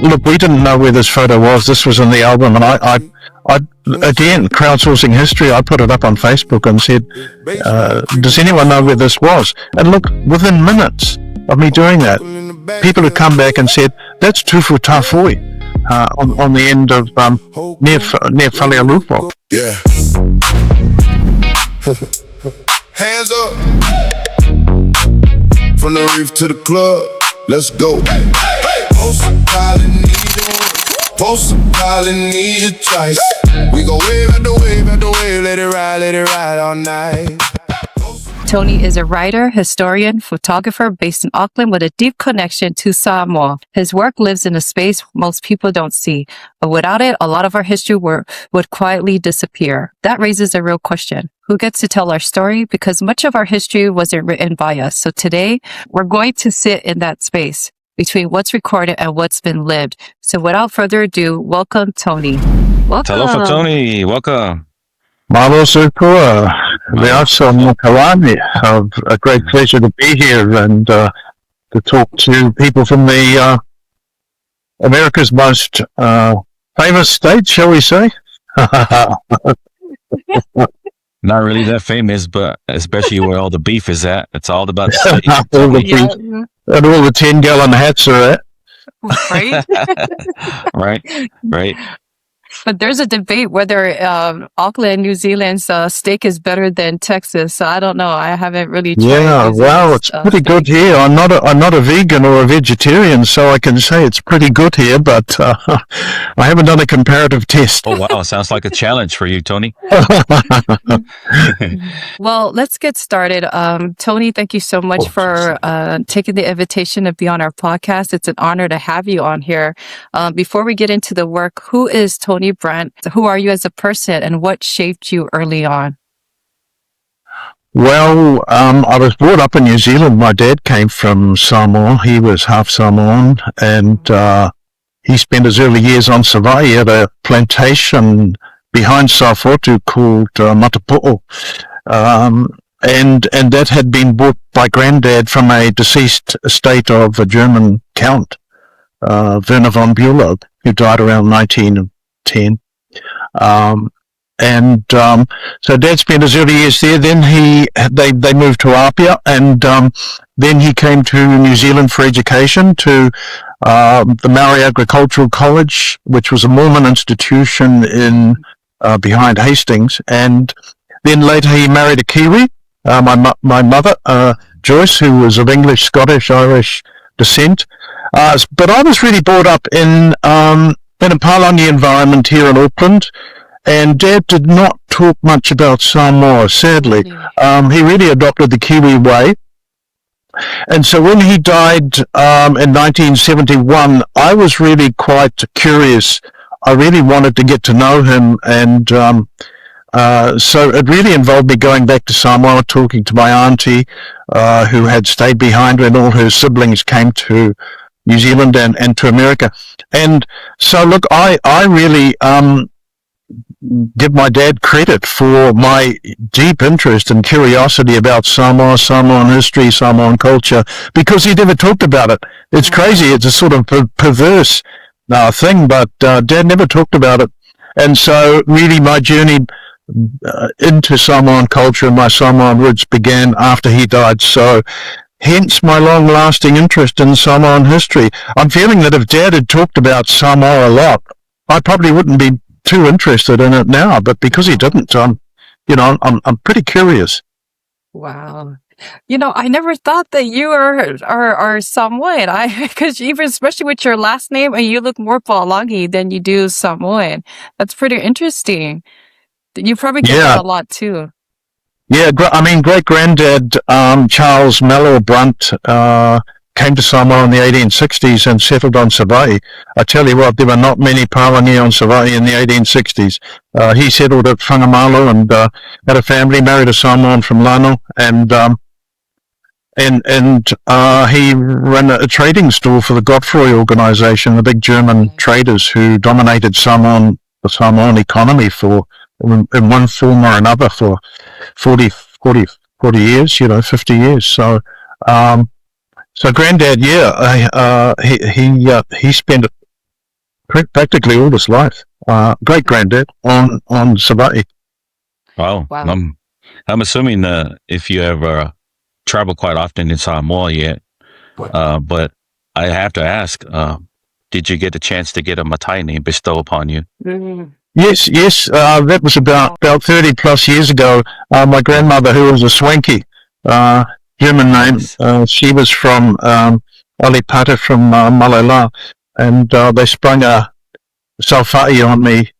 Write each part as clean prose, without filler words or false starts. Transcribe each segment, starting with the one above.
look, we didn't know where this photo was. This was in the album, and I again, crowdsourcing history, I put it up on Facebook and said, does anyone know where this was? And look, within minutes of me doing that, people had come back and said, that's Tufu Tafui, on the end of, near Filoialii. Yeah. Hands up. From the reef to the club, let's go. Post Polynesia twice. We go wave after wave after wave, let it ride all night. Tony is a writer, historian, photographer based in Auckland with a deep connection to Samoa. His work lives in a space most people don't see, but without it, a lot of our history would quietly disappear. That raises a real question. Who gets to tell our story? Because much of our history wasn't written by us. So today, we're going to sit in that space between what's recorded and what's been lived. So without further ado, welcome, Tony. Welcome. Hello, Tony. Welcome. Malo Sukua, Leaso Filoialii. A great pleasure to be here and to talk to people from the America's most famous state, shall we say? Not really that famous, but especially where all the beef is at. It's all about the state. All the beef. And all the 10-gallon hats are at. Right? Right. But there's a debate whether Auckland, New Zealand's steak is better than Texas. So I don't know. I haven't really tried. Yeah, well, it's pretty good here. I'm not a vegan or a vegetarian, so I can say it's pretty good here. But I haven't done a comparative test. Oh wow, sounds like a challenge for you, Tony. Well, let's get started. Tony, thank you so much for taking the invitation to be on our podcast. It's an honor to have you on here. Before we get into the work, who is Tony Brunt? Who are you as a person, and what shaped you early on? Well, I was brought up in New Zealand. My dad came from Samoa. He was half Samoan, and he spent his early years on Savaii at a plantation behind Safotu called Matapo'o. And that had been bought by Granddad from a deceased estate of a German count, Werner von Bülow, who died around 1910. So Dad spent his early years there. Then they moved to Apia, and then he came to New Zealand for education to the Maori Agricultural College, which was a Mormon institution in behind Hastings. And then later he married a Kiwi, my mother, Joyce, who was of English, Scottish, Irish descent. But I was really brought up in a Palangi environment here in Auckland. And Dad did not talk much about Samoa, sadly. He really adopted the Kiwi way. And so when he died in 1971, I was really quite curious. I really wanted to get to know him. And so it really involved me going back to Samoa, talking to my auntie, who had stayed behind when all her siblings came to New Zealand and to America. And so, look, I really give my dad credit for my deep interest and curiosity about Samoa, Samoan history, Samoan culture, because he never talked about it. It's crazy. It's a sort of perverse thing, but Dad never talked about it. And so really my journey into Samoan culture and my Samoan roots began after he died. So hence my long-lasting interest in Samoan history. I'm feeling that if Dad had talked about Samoa a lot, I probably wouldn't be too interested in it now, but because he didn't, I'm pretty curious. Wow. I never thought that you are Samoan. Because even especially with your last name, and you look more Palangi than you do Samoan. That's pretty interesting. You probably get that a lot too. Yeah, great granddad Charles Mallow Brunt came to Samoa in the 1860s and settled on Savaii. I tell you what, there were not many Palangi on Savaii in the 1860s. He settled at Whangamalo and had a family, married a Samoan from Lano, and he ran a trading store for the Godfrey organization, the big German traders who dominated the Samoan economy in one form or another for 40 years, 50 years. So Granddad, he spent practically all his life. Great granddad on Savai'i. Wow. Wow. I'm assuming if you ever travel quite often in Samoa yet, but I have to ask, did you get a chance to get a Matai name bestowed upon you? Yes. That was about 30 plus years ago. My grandmother, who was a swanky, German name, she was from Alipata from Malaila, and they sprung a Salfa'i on me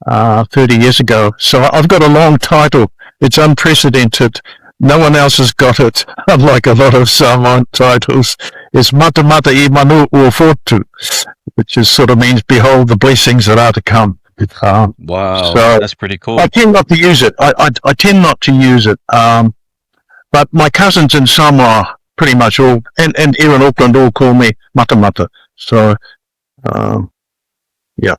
30 years ago. So I've got a long title. It's unprecedented. No one else has got it, unlike a lot of Samoan titles. It's Mata Mata I Manu Ua Fortu, which is sort of means, behold the blessings that are to come. Wow, so that's pretty cool. I tend not to use it. I tend not to use it. But my cousins in Samoa, pretty much all, and here in Auckland, all call me Mata Mata. So, yeah.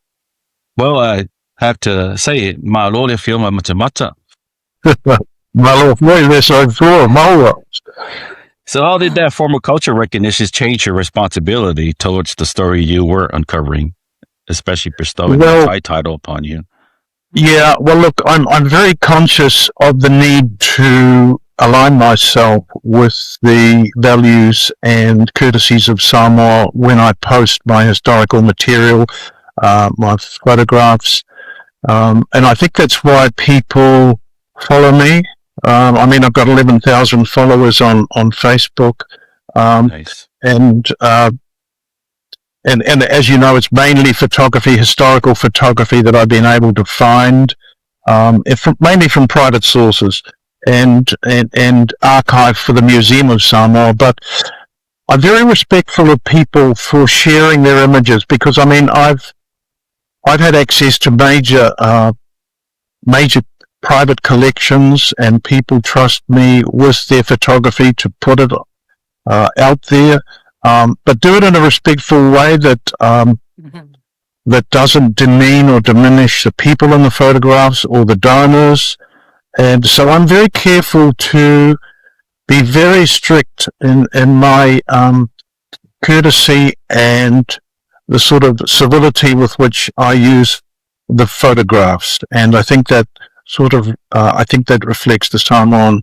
Well, I have to say, ma'alole filma matamata. So how did that formal culture recognition change your responsibility towards the story you were uncovering, especially bestowing the Matai title upon you? Yeah, well, look, I'm very conscious of the need to align myself with the values and courtesies of Samoa when I post my historical material, my photographs, and I think that's why people follow me. I mean, I've got 11,000 followers on Facebook, Nice. and as you know, it's mainly photography, historical photography that I've been able to find, mainly from private sources and archive for the Museum of Samoa. But I'm very respectful of people for sharing their images, because I mean, I've had access to major private collections, and people trust me with their photography to put it out there. But do it in a respectful way that doesn't demean or diminish the people in the photographs or the donors. And so I'm very careful to be very strict in my courtesy and the sort of civility with which I use the photographs. And I think that I think that reflects the Samoan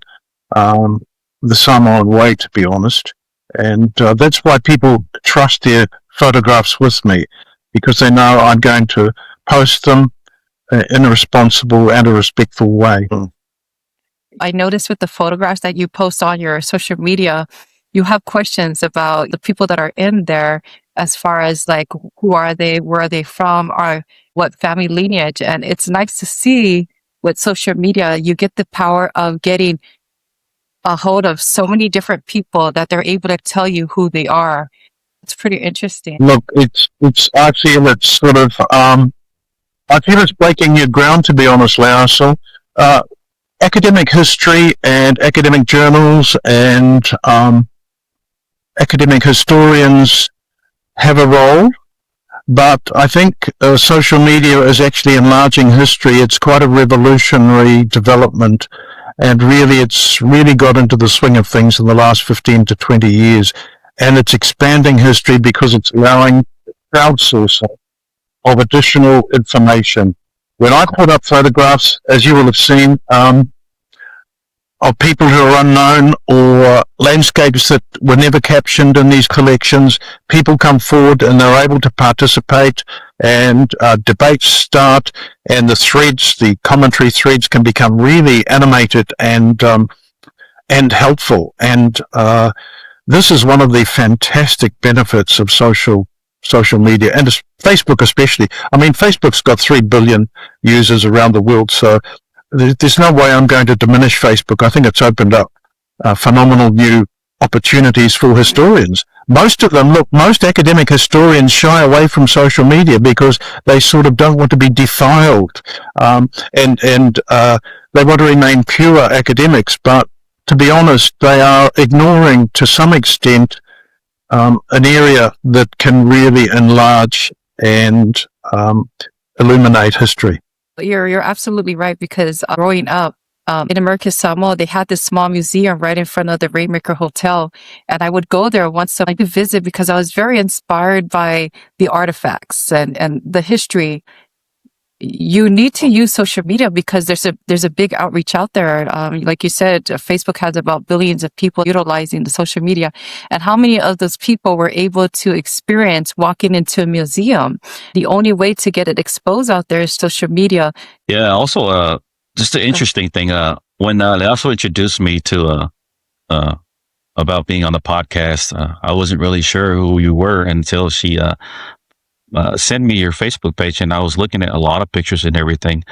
way, to be honest. And that's why people trust their photographs with me, because they know I'm going to post them in a responsible and a respectful way. I noticed with the photographs that you post on your social media, you have questions about the people that are in there, as far as like, who are they, where are they from, or what family lineage. And it's nice to see with social media, you get the power of getting a hold of so many different people that they're able to tell you who they are. It's pretty interesting. Look, I feel it's sort of, I feel it's breaking new ground, to be honest, Leaso. Academic history and academic journals and academic historians have a role, but I think social media is actually enlarging history. It's quite a revolutionary development, and really it's really got into the swing of things in the last 15 to 20 years, and it's expanding history because it's allowing crowdsourcing of additional information. When I put up photographs, as you will have seen, of people who are unknown or landscapes that were never captioned in these collections, people come forward and they're able to participate, and debates start, and the commentary threads can become really animated and helpful. And this is one of the fantastic benefits of social media, and Facebook especially. I mean, Facebook's got 3 billion users around the world, so there's no way I'm going to diminish Facebook. I think it's opened up phenomenal new opportunities for historians. Most academic historians shy away from social media because they sort of don't want to be defiled, and they want to remain pure academics. But to be honest, they are ignoring to some extent an area that can really enlarge and illuminate history. You're absolutely right, because growing up, in American Samoa, they had this small museum right in front of the Rainmaker Hotel. And I would go there once a month to visit because I was very inspired by the artifacts and the history. You need to use social media because there's a big outreach out there. Like you said, Facebook has about billions of people utilizing the social media. And how many of those people were able to experience walking into a museum? The only way to get it exposed out there is social media. Yeah. Also, just an interesting thing. When Leaso introduced me to about being on the podcast, I wasn't really sure who you were until she send me your Facebook page, and I was looking at a lot of pictures and everything.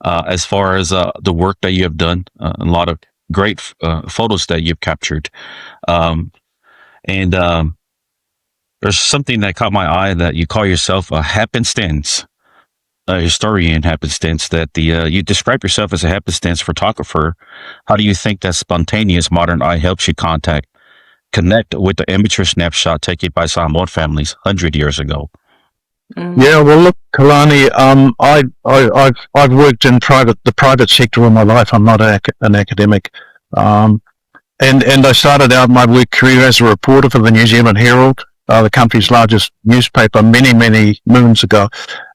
As far as the work that you have done, a lot of great photos that you've captured, and there's something that caught my eye that you call yourself a happenstance, a historian happenstance. That you describe yourself as a happenstance photographer. How do you think that spontaneous modern eye helps you connect with the amateur snapshot taken by Samoan families 100 years ago? Yeah, well, look, Kalani, I've worked in the private sector all my life. I'm not an academic, and I started out my work career as a reporter for the New Zealand Herald, the country's largest newspaper, many moons ago,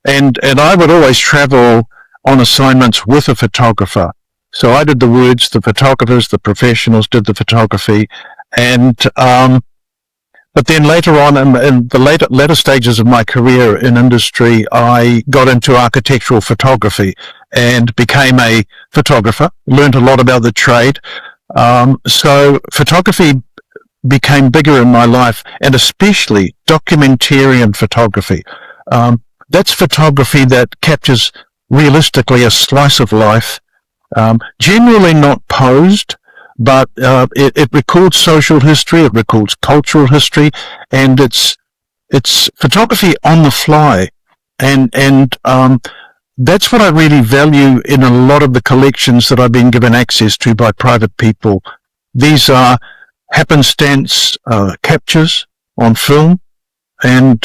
and I would always travel on assignments with a photographer. So I did the words, the photographers, the professionals did the photography, and but then later on, in the later stages of my career in industry, I got into architectural photography and became a photographer, learned a lot about the trade. So photography became bigger in my life, and especially documentarian photography. That's photography that captures realistically a slice of life, generally not posed, but it records social history, it records cultural history, and it's photography on the fly, and that's what I really value in a lot of the collections that I've been given access to by private people. These are happenstance captures on film, and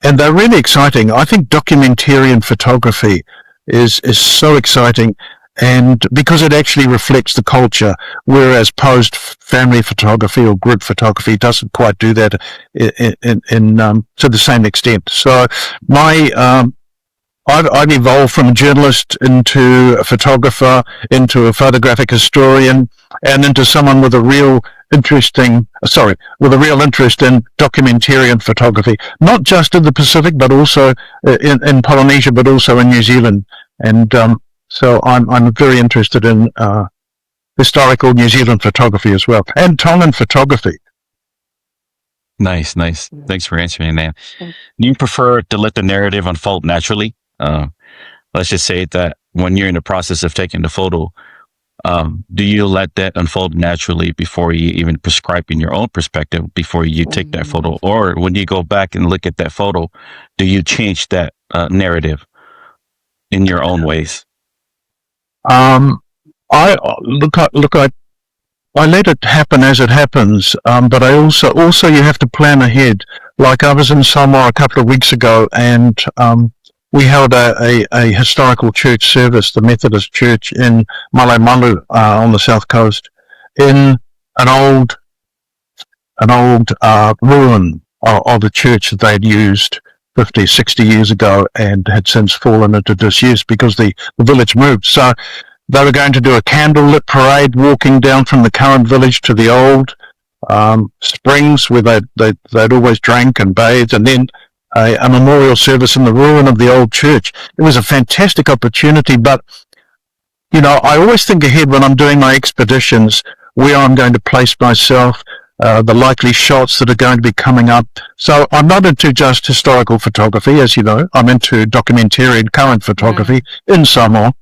they're really exciting. I think documentarian photography is so exciting. And because it actually reflects the culture, whereas posed family photography or group photography doesn't quite do that to the same extent. So I've evolved from a journalist into a photographer, into a photographic historian, and into someone with a real interest in documentarian photography, not just in the Pacific, but also in Polynesia, but also in New Zealand. And so I'm very interested in historical New Zealand photography as well, and Tongan photography. Nice. Thanks for answering that. Do you prefer to let the narrative unfold naturally? Let's just say that when you're in the process of taking the photo, do you let that unfold naturally before you even prescribe in your own perspective before you take that photo? Or when you go back and look at that photo, do you change that narrative in your own ways? I let it happen as it happens, but I also you have to plan ahead. Like I was in Samoa a couple of weeks ago, and we held a historical church service, the Methodist Church in Malemalu on the south coast, in an old ruin of the church that they'd used 50, 60 years ago and had since fallen into disuse because the village moved. So they were going to do a candlelit parade walking down from the current village to the old springs where they'd always drank and bathed, and then a memorial service in the ruin of the old church. It was a fantastic opportunity, but I always think ahead when I'm doing my expeditions where I'm going to place myself, the likely shots that are going to be coming up. So I'm not into just historical photography, as you know. I'm into documentary and current photography in Samoa.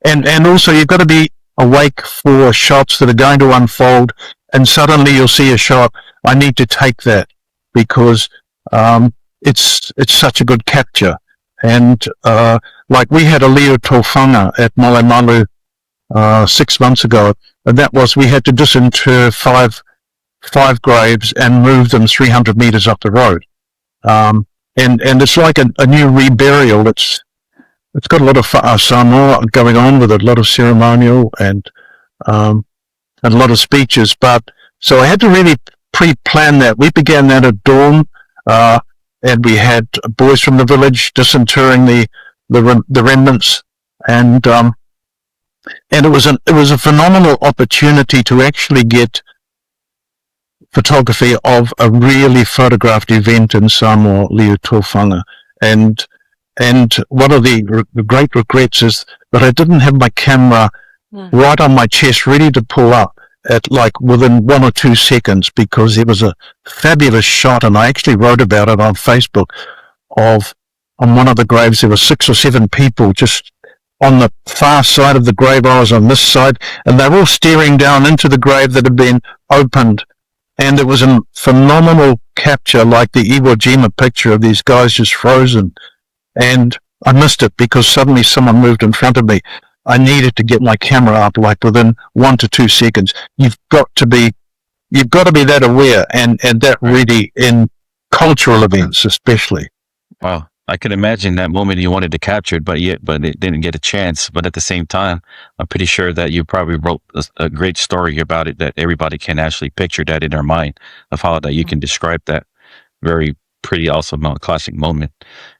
And also you've got to be awake for shots that are going to unfold, and suddenly you'll see a shot. I need to take that because it's such a good capture. And like we had a Leo Tofanga at Malemalu 6 months ago, and that was we had to disinter five graves and move them 300 meters up the road. And it's like a new reburial. it's got a lot of Samoa going on with it, a lot of ceremonial and a lot of speeches. But so I had to really pre-plan that. We began that at dawn, and we had boys from the village disinterring the remnants, and it was a phenomenal opportunity to actually get photography of a really photographed event in Samoa, Leo Tōwhanga. And one of the great regrets is that I didn't have my camera right on my chest, ready to pull up at like within 1 or 2 seconds, because it was a fabulous shot, and I actually wrote about it on Facebook. On one of the graves, there were 6 or 7 people just on the far side of the grave. I was on this side, and they were all staring down into the grave that had been opened. And it was a phenomenal capture, like the Iwo Jima picture of these guys just frozen. And I missed it because suddenly someone moved in front of me. I needed to get my camera up like within 1 to 2 seconds. You've got to be that aware, and that really in cultural events especially. Wow. I could imagine that moment you wanted to capture it, but it didn't get a chance. But at the same time, I'm pretty sure that you probably wrote a great story about it that everybody can actually picture that in their mind of how that you can describe that very pretty awesome classic moment.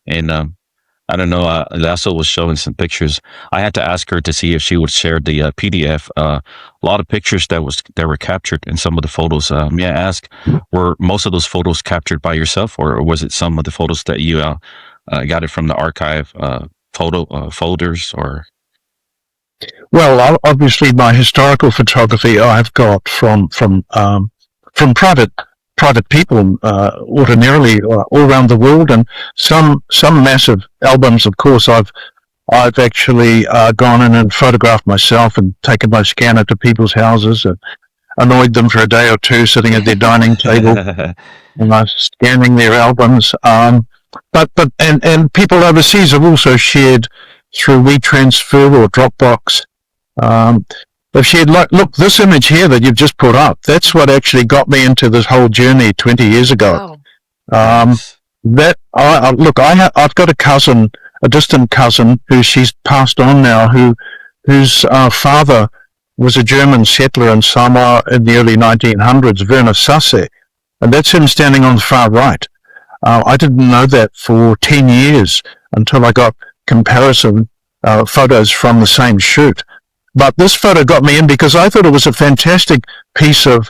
And I don't know, Leaso was showing some pictures. I had to ask her to see if she would share the PDF. A lot of pictures that were captured in some of the photos. May I ask, were most of those photos captured by yourself, or was it some of the photos that you got it from the archive photo folders? Or Well, obviously, my historical photography I've got from private people, ordinarily all around the world, and some massive albums. Of course, I've actually gone in and photographed myself and taken my scanner to people's houses and annoyed them for a day or two, sitting at their dining table and I was scanning their albums. But people overseas have also shared through WeTransfer or Dropbox. They've shared, look, this image here that you've just put up, that's what actually got me into this whole journey 20 years ago. Wow. I've got a distant cousin who she's passed on now, whose father was a German settler in Samoa in the early 1900s, Werner Sasse, and that's him standing on the far right. I didn't know that for 10 years until I got comparison photos from the same shoot. But this photo got me in because I thought it was a fantastic piece of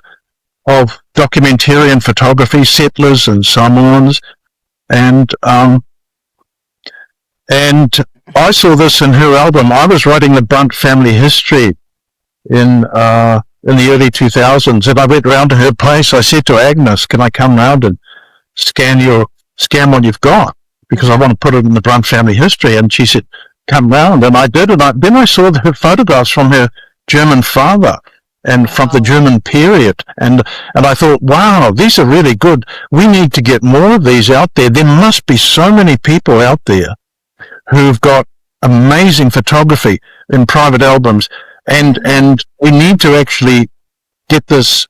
documentarian photography, settlers and Samoans, and I saw this in her album. I was writing the Brunt family history in the early 2000s, and I went round to her place. I said to Agnes, "Can I come round and scan what you've got, because I want to put it in the Brunt family history?" And she said, "Come round," and I did, and then I saw her photographs from her German father and from the German period, and I thought, wow, these are really good. We need to get more of these out there. There must be so many people out there who've got amazing photography in private albums, and we need to actually get this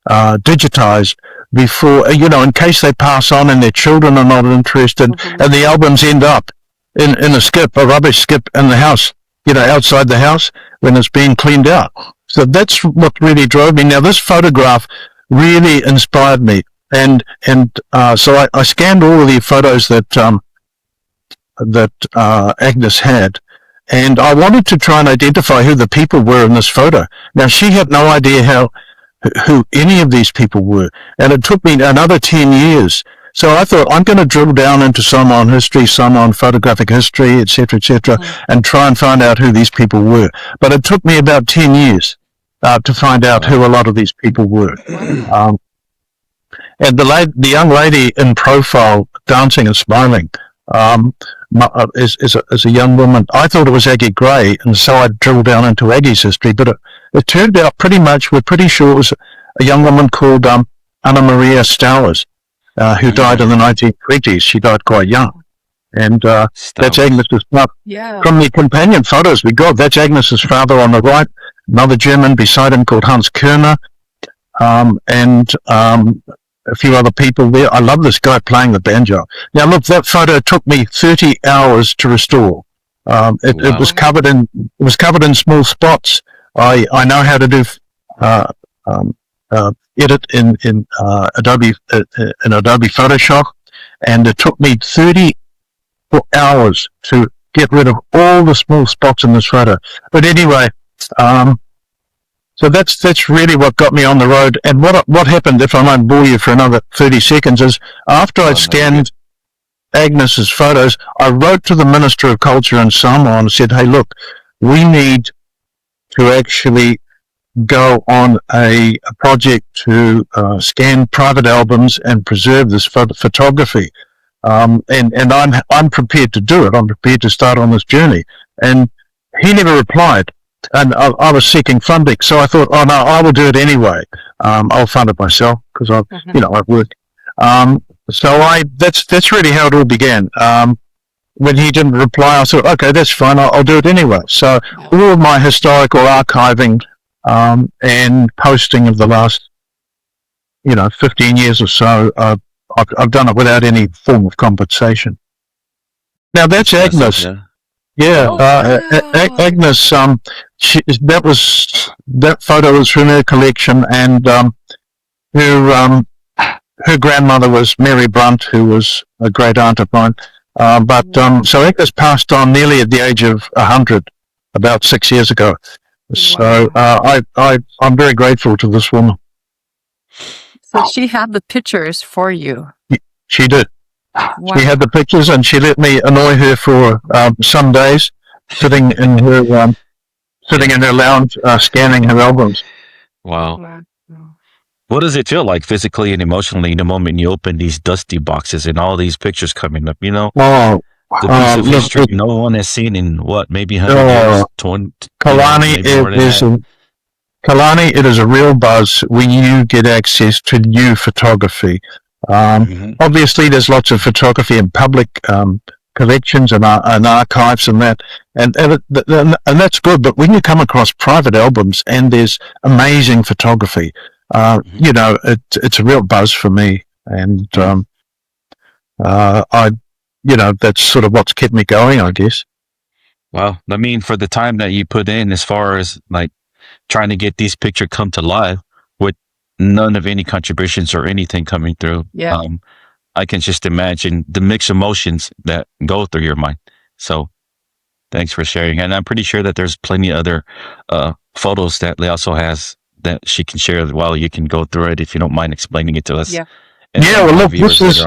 digitized before, in case they pass on and their children are not interested, and the albums end up in a rubbish skip in the house, outside the house when it's being cleaned out. So that's what really drove me. Now, this photograph really inspired me, and so I scanned all of the photos that Agnes had, and I wanted to try and identify who the people were in this photo. Now, she had no idea who any of these people were, and it took me another 10 years. So I thought, I'm going to drill down into Samoan history, Samoan photographic history, etc., and try and find out who these people were. But it took me about 10 years to find out who a lot of these people were. And the young lady in profile, dancing and smiling, is a young woman. I thought it was Aggie Gray, and so I drilled down into Aggie's history. But it turned out we're pretty sure it was a young woman called Anna Maria Stowers, who died in the 1920s. She died quite young. And that's Agnes's father. Yeah. From the companion photos we got, that's Agnes's father on the right, another German beside him called Hans Kerner, and a few other people there. I love this guy playing the banjo. Now, look, that photo took me 30 hours to restore. It Wow. was covered in small spots. I know how to do edit in Adobe Photoshop, and it took me 34 hours to get rid of all the small spots in this photo. But anyway, so that's really what got me on the road. And what happened, if I might bore you for another 30 seconds, is after I'd scanned Agnes's photos, I wrote to the Minister of Culture in Samoa and said, hey, look, we need to actually go on a project to scan private albums and preserve this photography. And I'm prepared to do it. I'm prepared to start on this journey. And he never replied. And I was seeking funding. So I thought, oh no, I will do it anyway. I'll fund it myself because I've worked. So that's really how it all began. When he didn't reply, I thought, okay, that's fine. I'll do it anyway. So all of my historical archiving and posting of the last, 15 years or so, I've done it without any form of compensation. Now that's Agnes. Agnes. That photo was from her collection, and her grandmother was Mary Brunt, who was a great aunt of mine. So Agnes passed on nearly at the age of 100, about 6 years ago. So I'm very grateful to this woman. So she had the pictures for you. She did. Wow. She had the pictures, and she let me annoy her for some days, sitting in her lounge, scanning her albums. Wow. What does it feel like physically and emotionally the moment you open these dusty boxes and all these pictures coming up? Oh, the piece of history no one has seen in maybe 100 years, 20. Kalani, it is a real buzz when you get access to new photography. Obviously, there's lots of photography in public collections and archives and that, and that's good. But when you come across private albums and there's amazing photography, it's a real buzz for me, and that's sort of what's kept me going, I guess. Wow. I mean, for the time that you put in as far as like trying to get these pictures come to life with none of any contributions or anything coming through. Yeah. I can just imagine the mixed emotions that go through your mind. So thanks for sharing. And I'm pretty sure that there's plenty of other photos that Leaso has that she can share while you can go through it if you don't mind explaining it to us. Yeah. Well, look, this is...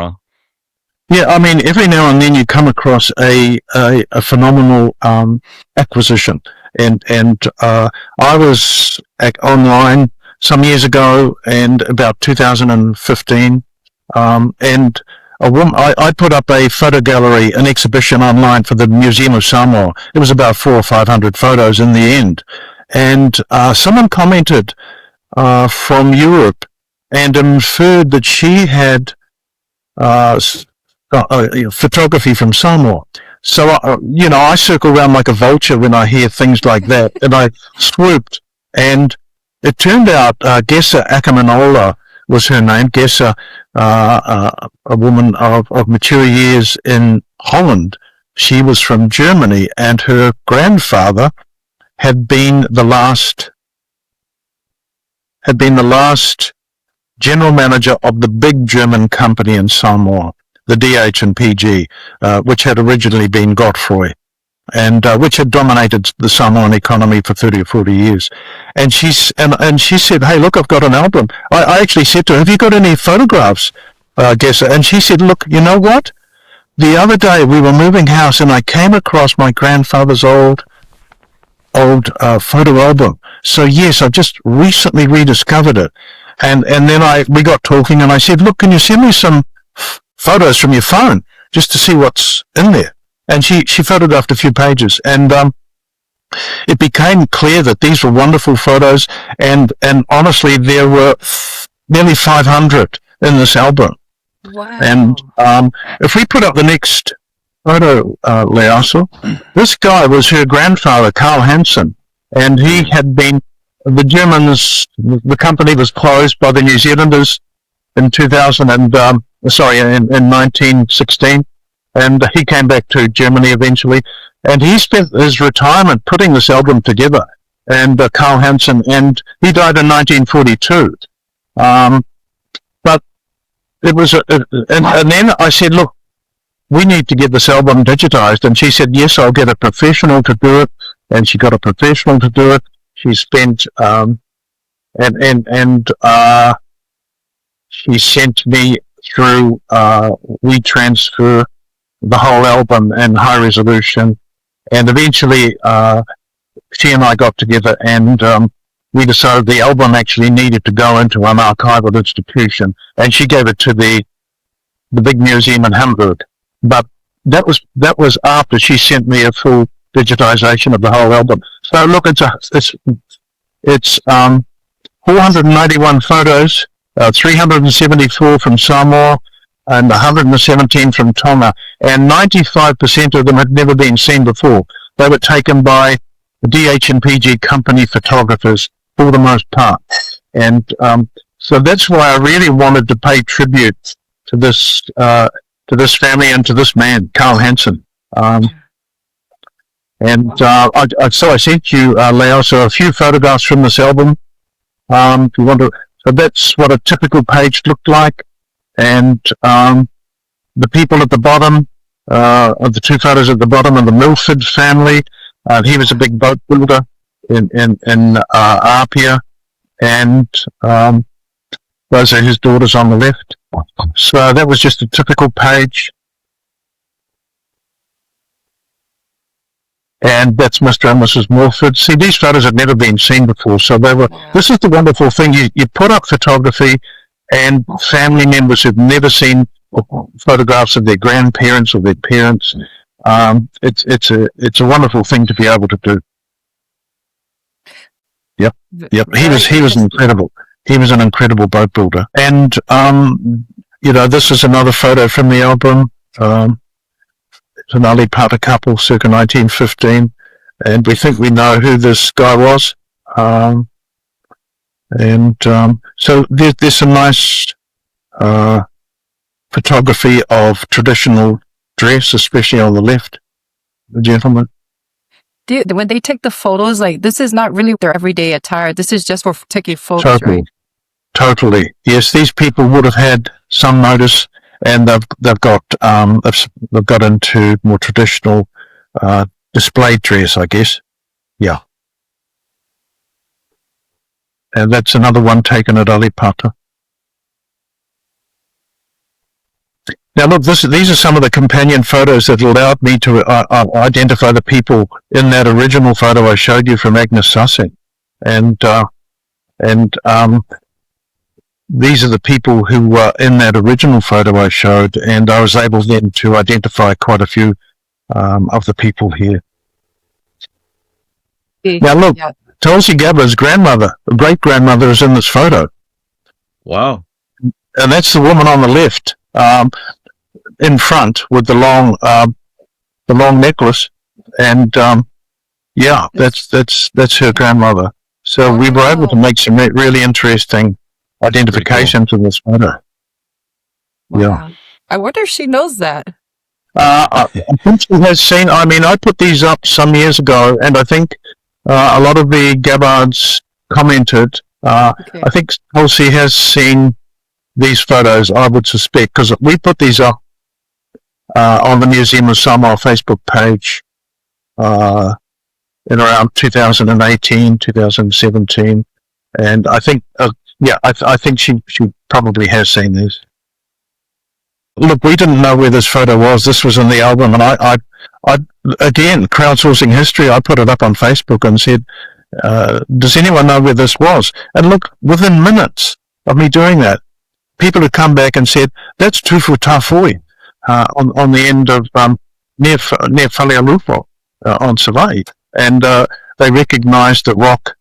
Yeah, I mean, every now and then you come across a phenomenal acquisition, and I was online some years ago, and about 2015, and a woman, I put up a photo gallery, an exhibition online for the Museum of Samoa. It was about 400 or 500 photos in the end, and someone commented from Europe and inferred that she had photography from Samoa. So, I circle around like a vulture when I hear things like that, and I swooped, and it turned out Gessa Akamanola was her name. Gessa, a woman of mature years in Holland. She was from Germany, and her grandfather had been the last general manager of the big German company in Samoa, the DH and PG, which had originally been Godfrey, and which had dominated the Samoan economy for 30 or 40 years. And she said, hey, look, I've got an album. I actually said to her, have you got any photographs, Gessa? And she said, look, you know what? The other day we were moving house and I came across my grandfather's old photo album. So yes, I've just recently rediscovered it. And then we got talking, and I said, look, can you send me some photos from your phone just to see what's in there? And she photographed a few pages, and it became clear that these were wonderful photos, and honestly, there were nearly 500 in this album. Wow. And if we put up the next photo, Leaso, this guy was her grandfather, Carl Hanson, and he had been, the company was closed by the New Zealanders in 1916, and he came back to Germany eventually, and he spent his retirement putting this album together. And Carl Hanson, and he died in 1942. But it was, and then I said, look, we need to get this album digitized. And she said, yes, I'll get a professional to do it. And she got a professional to do it. She spent, she sent me through WeTransfer the whole album in high resolution. And eventually, she and I got together, and we decided the album actually needed to go into an archival institution, and she gave it to the big museum in Hamburg. But that was after she sent me a full digitization of the whole album. So look, it's 491 photos, 374 from Samoa, and 117 from Tonga, and 95% of them had never been seen before. They were taken by DH and PG company photographers for the most part. And so that's why I really wanted to pay tribute to this family and to this man, Carl Hanson. So I sent you, Leo, so a few photographs from this album. If you want to, so that's what a typical page looked like. And the people at the bottom, of the two photos at the bottom, of the Milford family. He was a big boat builder in Apia, and those are his daughters on the left. So that was just a typical page. And that's Mr. and Mrs. Milford. See, these photos had never been seen before, so they were. This is the wonderful thing: you put up photography, and family members who've never seen photographs of their grandparents or their parents. It's a wonderful thing to be able to do. Yep. He was incredible. He was an incredible boat builder. And this is another photo from the album. It's an Ali Pata couple, circa 1915, and we think we know who this guy was. So there's some nice photography of traditional dress, especially on the left, the gentleman. When they take the photos, like, this is not really their everyday attire. This is just for taking photos, right? Totally. Yes, these people would have had some notice, and they've got into more traditional display dress, I guess. Yeah. And that's another one taken at Alipata. Now look, these are some of the companion photos that allowed me to identify the people in that original photo I showed you from Agnes Sussing. And these are the people who were in that original photo I showed, and I was able then to identify quite a few of the people here. Now look, Tulsi Gabbard's great-grandmother is in this photo. Wow. And that's the woman on the left. In front with the long necklace, and that's her grandmother. So we were able to make some really interesting identifications in this photo. Wow. Yeah, I wonder if she knows that. I think she has seen. I mean, I put these up some years ago, and I think a lot of the Gabbards commented. I think Tulsi has seen these photos, I would suspect, because we put these up on the Museum of Samoa Facebook page in around 2018, 2017, and I think, I think she probably has seen these. Look, we didn't know where this photo was. This was in the album, and I again, crowdsourcing history, I put it up on Facebook and said, does anyone know where this was? And look, within minutes of me doing that, people had come back and said, that's Tufu Tafoi, on the end of, near Falealupo, on Savai. And they recognized the rock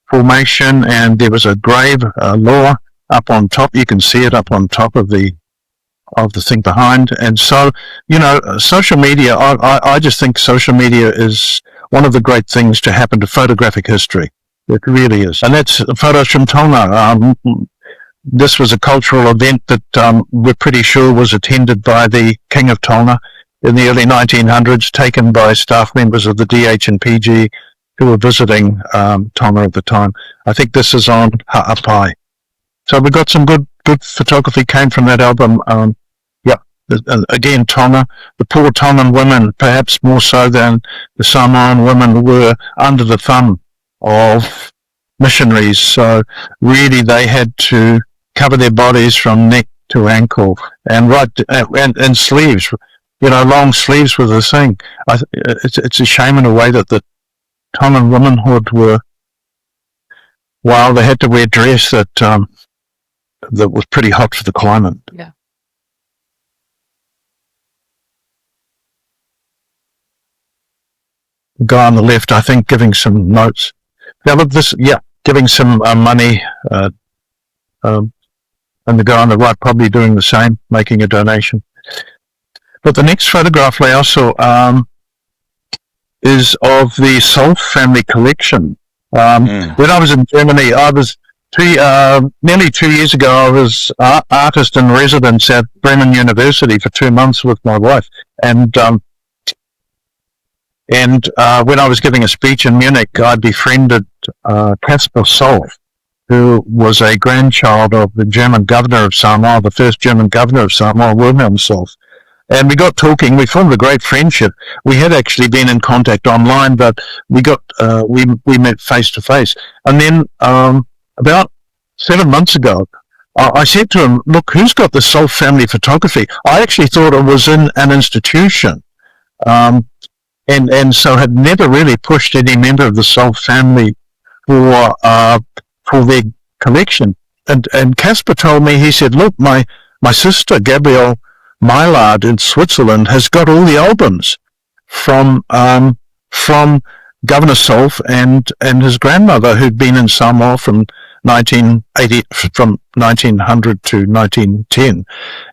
formation, and there was a grave law up on top. You can see it up on top of the thing behind. And so, social media, I just think social media is one of the great things to happen to photographic history. It really is. And that's photos from Tonga. This was a cultural event that we're pretty sure was attended by the King of Tonga, in the early 1900s, taken by staff members of the DH and PG who were visiting Tonga at the time. I think this is on Ha'apai. So we got some good photography came from that album. Again, Tonga, the poor Tongan women, perhaps more so than the Samoan women, were under the thumb of missionaries. So really they had to cover their bodies from neck to ankle and and sleeves. Long sleeves were the thing. It's a shame in a way that the Tongan womanhood were, while they had to wear dress that was pretty hot for the climate. Yeah. The guy on the left, I think, giving some notes. Now look, giving some money, and the guy on the right probably doing the same, making a donation. But the next photograph, Leaso, is of the Solf family collection. When I was in Germany, I was nearly 2 years ago, I was artist in residence at Bremen University for 2 months with my wife. And when I was giving a speech in Munich, I befriended Caspar Solf, who was a grandchild of the German governor of Samoa, the first German governor of Samoa, Wilhelm Solf. And we got talking. We formed a great friendship. We had actually been in contact online, but we met face to face. And then about 7 months ago, I said to him, "Look, who's got the Solf family photography?" I actually thought it was in an institution, and so had never really pushed any member of the Solf family for their collection. And Caspar told me, he said, "Look, my sister Gabrielle Mylard in Switzerland has got all the albums from Governor Solf and his grandmother, who'd been in Samoa from 1900 to 1910."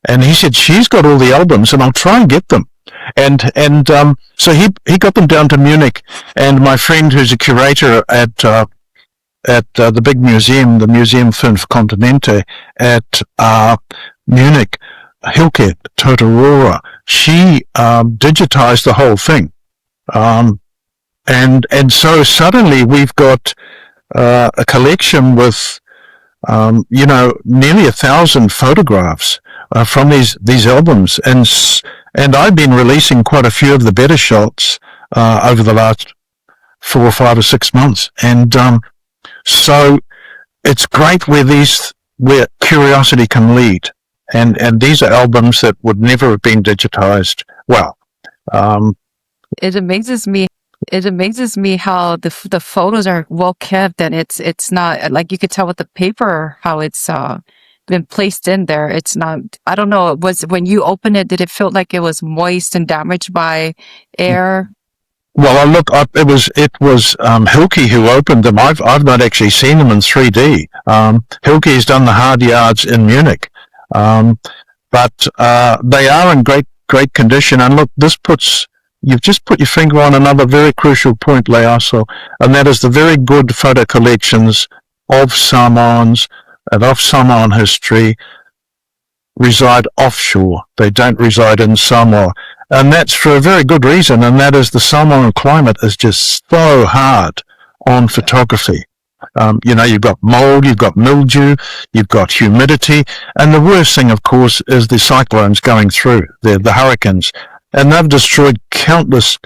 And he said, "She's got all the albums, and I'll try and get them." And so he got them down to Munich, and my friend, who's a curator at the big museum, the Museum Fünf Kontinente at Munich, Hilke Totorora, she digitized the whole thing, and so suddenly we've got a collection with nearly 1,000 photographs from these albums, and I've been releasing quite a few of the better shots over the last 4 or 5 or 6 months, and so it's great where curiosity can lead. And these are albums that would never have been digitized. Well, it amazes me. It amazes me how the photos are well kept, and it's not like you could tell with the paper how it's been placed in there. It's not. I don't know. When you open it, did it feel like it was moist and damaged by air? Well, it was Hilke who opened them. I've not actually seen them in 3D. Hilke's done the hard yards in Munich. But they are in great condition. And look, you've just put your finger on another very crucial point, Leaso, and that is the very good photo collections of Samoans and of Samoan history reside offshore. They don't reside in Samoa. And that's for a very good reason, and that is the Samoan climate is just so hard on photography. You've got mold, you've got mildew, you've got humidity, and the worst thing, of course, is the cyclones going through, the hurricanes, and they've destroyed countless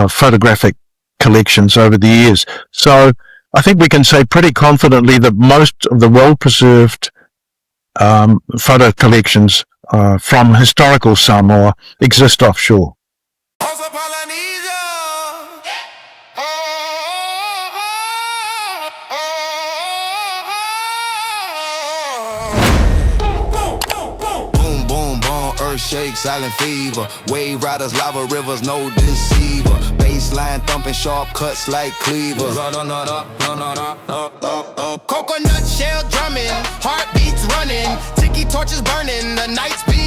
photographic collections over the years. So I think we can say pretty confidently that most of the well-preserved photo collections from historical Samoa exist offshore. Shake, silent fever, wave riders, lava rivers, no deceiver. Baseline thumping, sharp cuts like cleavers. Coconut shell drumming, heartbeats running, tiki torches burning, the nights be